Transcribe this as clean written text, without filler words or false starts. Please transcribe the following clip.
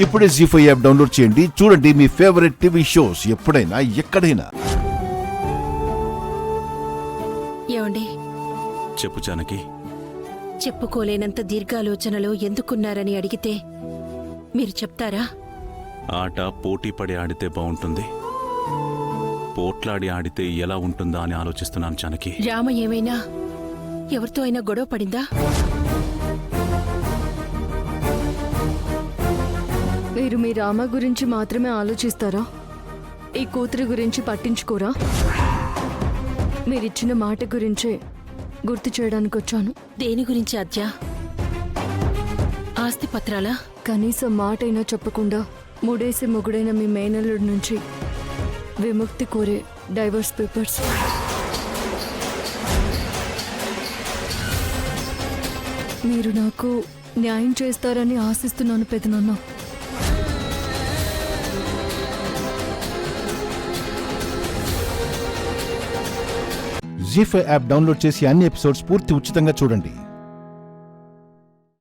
ఇప్పుడే జీ5 app download చేయండి. చూడండి మీ ఫేవరెట్ టీవీ షోస్ ఎప్పుడైనా ఎక్కడైనా. ఏమండి? చెప్పు జానకి. చెప్పుకోలేనంత దీర్ఘాలోచనలో ఎందుకున్నారని అడిగితే మీరు చెప్తారా? ఆట పోటీ పడి ఆడితే బాగుంటుంది, పోట్లాడి ఆడితే ఎలా ఉంటుందా అని ఆలోచిస్తున్నాను జానకి. రామ ఏమైనా ఎవరితో అయినా గొడవ పడిందా? మీరు మీ రామ గురించి మాత్రమే ఆలోచిస్తారా? ఈ కూతురి గురించి పట్టించుకోరా? మీరిచ్చిన మాట గురించే గుర్తు చేయడానికి వచ్చాను. దేని గురించి అద్యా? ఆస్తి పత్రాలా? కనీసం మాటైనా చెప్పకుండా మూడేసి మొగుడైన మీ మేనల్లుడి నుంచి విముక్తి కోరే డైవర్స్ పేపర్స్. మీరు నాకు న్యాయం చేస్తారని ఆశిస్తున్నాను పెదనాన్న. జీ5 యాప్ డౌన్లోడ్ చేసి అన్ని ఎపిసోడ్స్ పూర్తి ఉచితంగా చూడండి.